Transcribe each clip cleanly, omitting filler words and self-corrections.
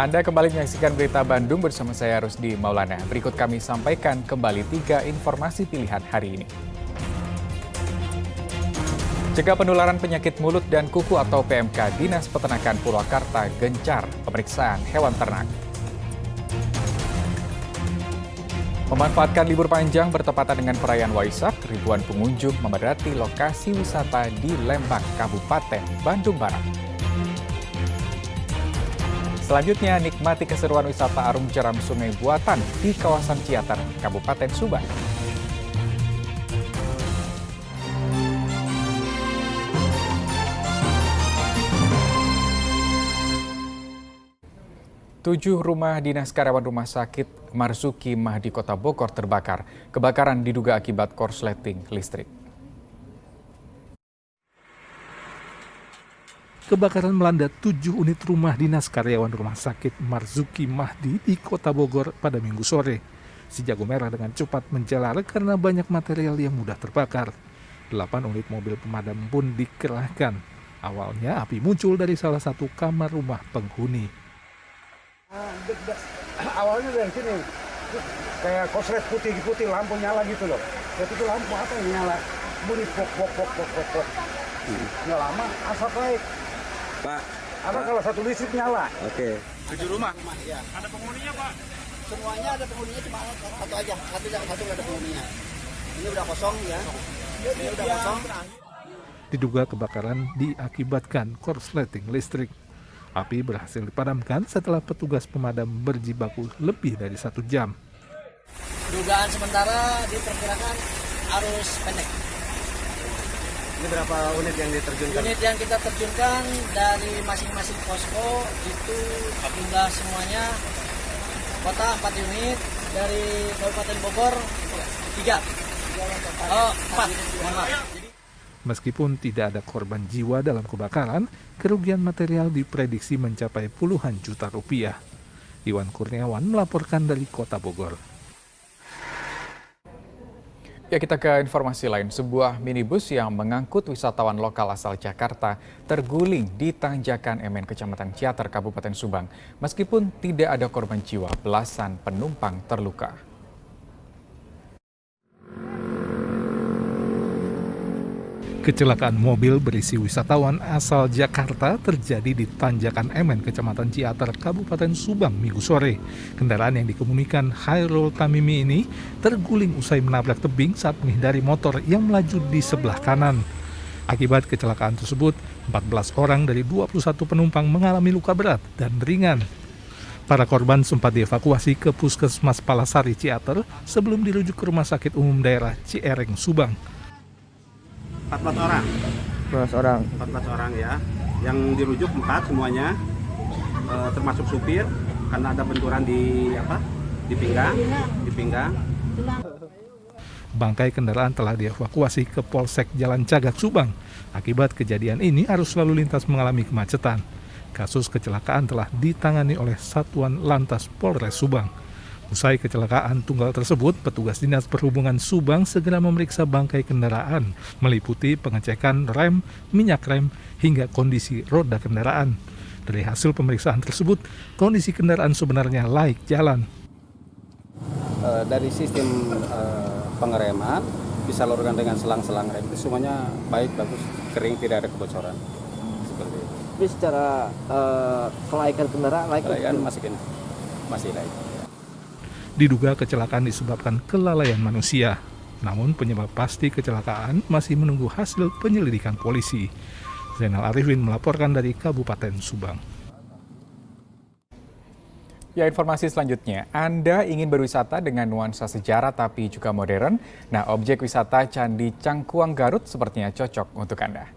Anda kembali menyaksikan Berita Bandung bersama saya Rusdi Maulana. Berikut kami sampaikan kembali 3 informasi pilihan hari ini. Cegah penularan penyakit mulut dan kuku atau PMK, Dinas Peternakan Purwakarta gencar pemeriksaan hewan ternak. Memanfaatkan libur panjang bertepatan dengan perayaan Waisak, ribuan pengunjung memadati lokasi wisata di Lembang, Kabupaten Bandung Barat. Selanjutnya, nikmati keseruan wisata arung jeram sungai buatan di kawasan Ciater, Kabupaten Subang. Tujuh rumah dinas karyawan Rumah Sakit Marzuki Mahdi Kota Bogor terbakar. Kebakaran diduga akibat korsleting listrik. Kebakaran melanda 7 unit rumah dinas karyawan Rumah Sakit Marzuki Mahdi di Kota Bogor pada Minggu sore. Si jago merah dengan cepat menjalar karena banyak material yang mudah terbakar. 8 unit mobil pemadam pun dikerahkan. Awalnya api muncul dari salah satu kamar rumah penghuni. Awalnya dari sini, kayak korslet putih-putih, lampu nyala gitu loh. Jadi itu lampu apa yang nyala? Bunyi pok. Nggak lama, asap naik. Pak, Apa kalau satu listrik nyala? Oke. 7 rumah? Iya. Ada penghuninya, Pak? Semuanya ada penghuninya, cuma satu aja, satu nggak ada penghuninya. Ini udah kosong ya. Ini udah kosong. Diduga kebakaran diakibatkan korsleting listrik. Api berhasil dipadamkan setelah petugas pemadam berjibaku lebih dari 1 jam. Dugaan sementara diperkirakan arus pendek. Ini berapa unit yang diterjunkan? Unit yang kita terjunkan dari masing-masing posko itu jumlah semuanya kota 4 unit, dari Kabupaten Bogor 3. Oh, 4. Meskipun tidak ada korban jiwa dalam kebakaran, kerugian material diprediksi mencapai puluhan juta rupiah. Iwan Kurniawan melaporkan dari Kota Bogor. Ya, kita ke informasi lain. Sebuah minibus yang mengangkut wisatawan lokal asal Jakarta terguling di Tanjakan MN, Kecamatan Ciater, Kabupaten Subang. Meskipun tidak ada korban jiwa, belasan penumpang terluka. Kecelakaan mobil berisi wisatawan asal Jakarta terjadi di Tanjakan MN, Kecamatan Ciater, Kabupaten Subang, Minggu sore. Kendaraan yang dikemudikan Hairul Tamimi ini terguling usai menabrak tebing saat menghindari motor yang melaju di sebelah kanan. Akibat kecelakaan tersebut, 14 orang dari 21 penumpang mengalami luka berat dan ringan. Para korban sempat dievakuasi ke Puskesmas Palasari Ciater sebelum dirujuk ke Rumah Sakit Umum Daerah Ciereng, Subang. 14 orang. 14 orang ya. Yang dirujuk 4 semuanya, termasuk supir karena ada benturan di pinggang. Bangkai kendaraan telah dievakuasi ke Polsek Jalan Cagak, Subang. Akibat kejadian ini, arus lalu lintas mengalami kemacetan. Kasus kecelakaan telah ditangani oleh Satuan Lantas Polres Subang. Usai kecelakaan tunggal tersebut, petugas Dinas Perhubungan Subang segera memeriksa bangkai kendaraan, meliputi pengecekan rem, minyak rem, hingga kondisi roda kendaraan. Dari hasil pemeriksaan tersebut, kondisi kendaraan sebenarnya layak jalan. Dari sistem pengereman, disalurkan dengan selang-selang rem, itu semuanya baik, bagus, kering, tidak ada kebocoran. Seperti itu. Tapi secara kelaikan kendaraan masih layak. Diduga kecelakaan disebabkan kelalaian manusia. Namun penyebab pasti kecelakaan masih menunggu hasil penyelidikan polisi. Zainal Arifin melaporkan dari Kabupaten Subang. Ya, informasi selanjutnya. Anda ingin berwisata dengan nuansa sejarah tapi juga modern? Nah, objek wisata Candi Cangkuang Garut sepertinya cocok untuk Anda.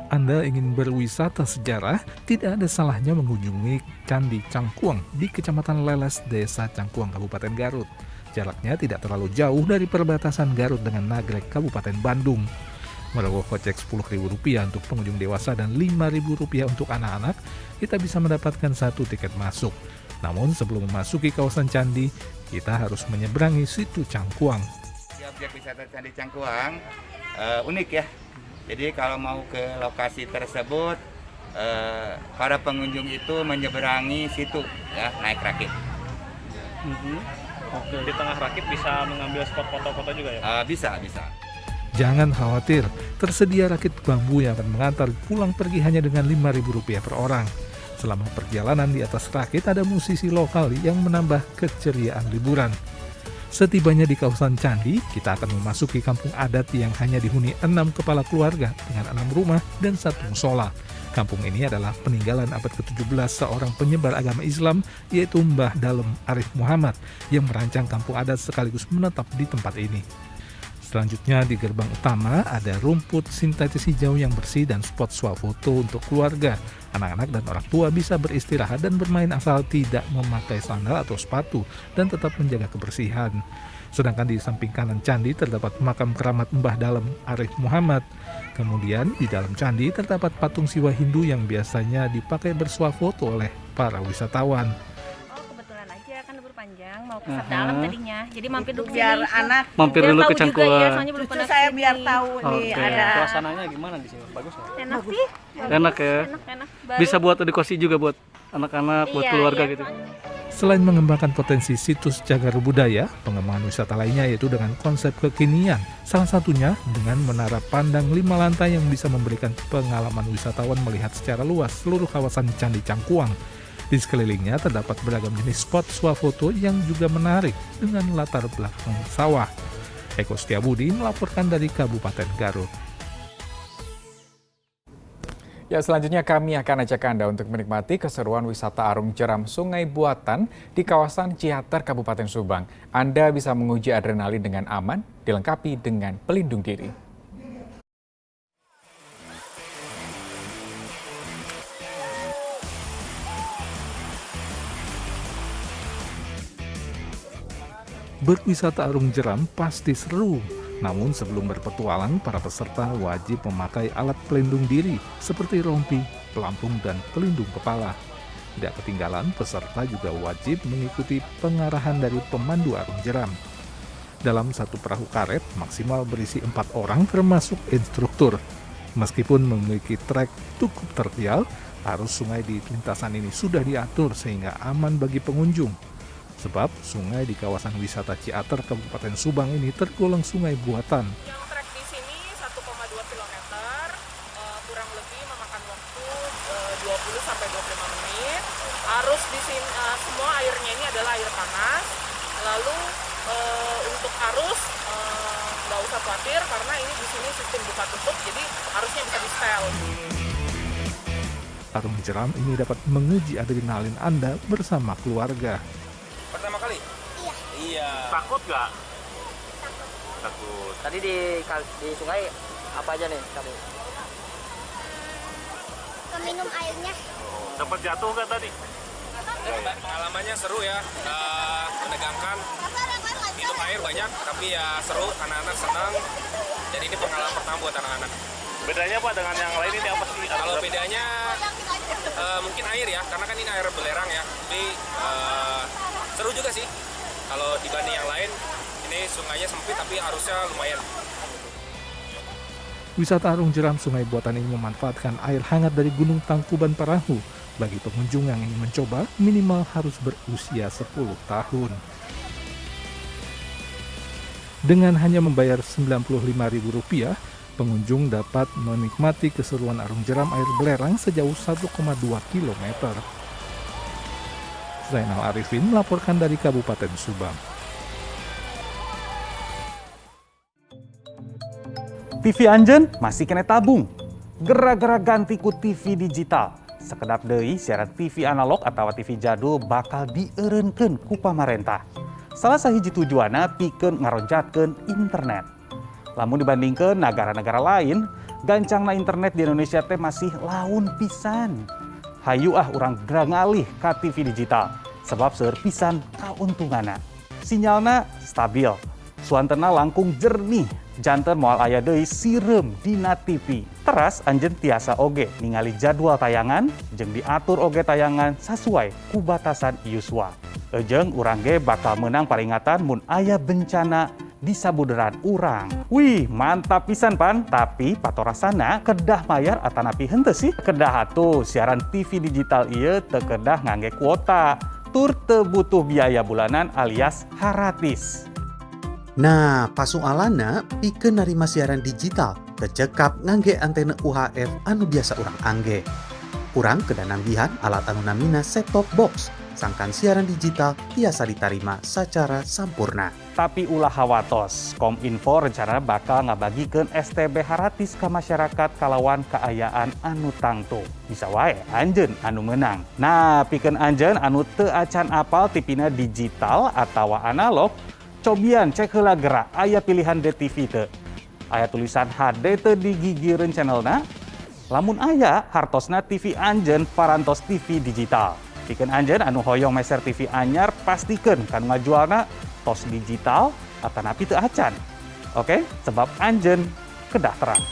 Anda ingin berwisata sejarah, tidak ada salahnya mengunjungi Candi Cangkuang di Kecamatan Leles, Desa Cangkuang, Kabupaten Garut. Jaraknya tidak terlalu jauh dari perbatasan Garut dengan Nagrek, Kabupaten Bandung. Merogoh kocek Rp10.000 untuk pengunjung dewasa dan Rp5.000 untuk anak-anak, kita bisa mendapatkan 1 tiket masuk. Namun sebelum memasuki kawasan candi, kita harus menyeberangi situ Cangkuang. Objek wisata Candi Cangkuang unik ya. Jadi kalau mau ke lokasi tersebut, para pengunjung itu menyeberangi situ, ya, naik rakit. Oke. Di tengah rakit bisa mengambil spot foto-foto juga ya? Bisa. Jangan khawatir, tersedia rakit bambu yang akan mengantar pulang pergi hanya dengan Rp5.000 per orang. Selama perjalanan di atas rakit ada musisi lokal yang menambah keceriaan liburan. Setibanya di kawasan Candi, kita akan memasuki kampung adat yang hanya dihuni 6 kepala keluarga dengan 6 rumah dan 1 musola. Kampung ini adalah peninggalan abad ke-17 seorang penyebar agama Islam, yaitu Mbah Dalem Arif Muhammad, yang merancang kampung adat sekaligus menetap di tempat ini. Selanjutnya di gerbang utama ada rumput sintetis hijau yang bersih dan spot swafoto untuk keluarga. Anak-anak dan orang tua bisa beristirahat dan bermain asal tidak memakai sandal atau sepatu dan tetap menjaga kebersihan. Sedangkan di samping kanan candi terdapat makam keramat Mbah Dalem Arif Muhammad. Kemudian di dalam candi terdapat patung siwa Hindu yang biasanya dipakai bersuafoto oleh para wisatawan. Panjang mau ke dalam tadinya, jadi mampir dulu biar anak mampir dulu ke Cangkuan. Ya, cucu saya biar tahu nih ada. Suasananya gimana di sini? Bagus nggak? Enak sih. Enak ya. Enak. Bisa buat edukasi juga buat anak-anak, buat keluarga gitu. Selain mengembangkan potensi situs cagar budaya, pengembangan wisata lainnya yaitu dengan konsep kekinian. Salah satunya dengan menara pandang 5 lantai yang bisa memberikan pengalaman wisatawan melihat secara luas seluruh kawasan Candi Cangkuang. Di sekelilingnya terdapat beragam jenis spot swafoto yang juga menarik dengan latar belakang sawah. Eko Setiabudi melaporkan dari Kabupaten Garut. Ya, selanjutnya kami akan ajak Anda untuk menikmati keseruan wisata arung jeram Sungai Buatan di kawasan Ciater, Kabupaten Subang. Anda bisa menguji adrenalin dengan aman, dilengkapi dengan pelindung diri. Berwisata arung jeram pasti seru, namun sebelum berpetualang, para peserta wajib memakai alat pelindung diri seperti rompi, pelampung, dan pelindung kepala. Tidak ketinggalan, peserta juga wajib mengikuti pengarahan dari pemandu arung jeram. Dalam satu perahu karet, maksimal berisi 4 orang termasuk instruktur. Meskipun memiliki trek cukup terjal, arus sungai di lintasan ini sudah diatur sehingga aman bagi pengunjung. Sebab sungai di kawasan wisata Ciater Kabupaten Subang ini tergolong sungai buatan. Yang trek di sini 1,2 km, kurang lebih memakan waktu 20-25 menit. Arus di sini semua airnya ini adalah air panas. Lalu untuk arus nggak usah khawatir karena ini di sini sistem buka tutup, jadi arusnya bisa di setel. Arung jeram ini dapat menguji adrenalin Anda bersama keluarga. Pertama kali? Iya. Takut nggak? Takut. Tadi di sungai apa aja nih kamu? Minum airnya. Dapat jatuh nggak tadi? Pengalamannya seru ya, menegangkan. Minum air banyak, tapi ya seru, anak-anak senang. Jadi ini pengalaman pertama buat anak-anak. Bedanya Pak dengan yang lain ini apa sih? Kalau bedanya mungkin air ya, karena kan ini air belerang ya. Jadi seru juga sih. Kalau dibanding yang lain, ini sungainya sempit tapi arusnya lumayan. Wisata arung jeram Sungai Buatan ini memanfaatkan air hangat dari Gunung Tangkuban Parahu. Bagi pengunjung yang ingin mencoba, minimal harus berusia 10 tahun. Dengan hanya membayar Rp95.000, pengunjung dapat menikmati keseruan arung jeram air belerang sejauh 1,2 km. Zainal Arifin melaporkan dari Kabupaten Subang. TV Anjen masih kena tabung. Gara-gara ganti ku TV digital. Sekedap deui siaran TV analog atau TV jadul bakal dieureunkeun ku pamarentah. Salah sahiji tujuanna pikeun ngaronjatkeun internet. Lamun dibandingkeun negara-negara lain, gancangna internet di Indonesia teh masih laun pisan. Hayu urang ngalih ka TV digital, sebab seueur pisan kauntunganna. Sinyalna stabil, suantena langkung jernih, janten moal aya deui sirem dina TV. Teras anjeun tiasa oge ningali jadwal tayangan jeung diatur oge tayangan sesuai ku batasan yuswa. Ejeung urang ge bakal meunang paringatan mun aya bencana di sabuderan urang. Wih, mantap pisan pan. Tapi patorasana kedah mayar atanapi henteu sih? Kedah atuh siaran TV digital ieu teu kedah ngangge kuota. Tur teu butuh biaya bulanan alias haratis. Nah, pasoalanna pikeun narima siaran digital kecekap ngangge antena UHF anu biasa urang angge. Urang kedah nambihan alat anu namina set-top box. Sangkan siaran digital tiasa ditarima secara sampurna. Tapi ulah hawatos, Kominfo rencana bakal ngabagikeun STB haratis ke masyarakat kalawan keayaan anu tangtu. Bisa wae anjeun anu menang. Nah, pikeun anjeun anu teu acan apal tipina digital atawa analog, cobian cek heula geura aya pilihan DTV teu. Aya tulisan HD teu di gigireun channelna. Lamun aya hartosna TV anjeun parantos TV digital. Pikeun anjeun anu hoyong meser TV anyar pastikeun kanu ngajualna tos digital atanapi teu acan. Oke, sebab anjeun kedah terang.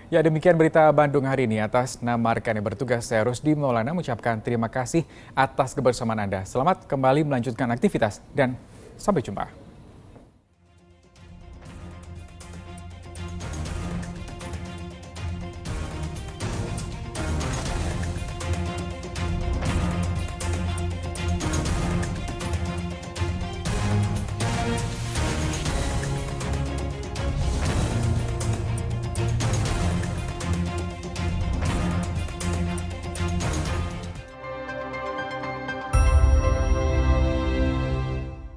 Ya, demikian berita Bandung hari ini. Atas nama rekan yang bertugas, saya Rusdi Maulana mengucapkan terima kasih atas kebersamaan Anda. Selamat kembali melanjutkan aktivitas dan sampai jumpa.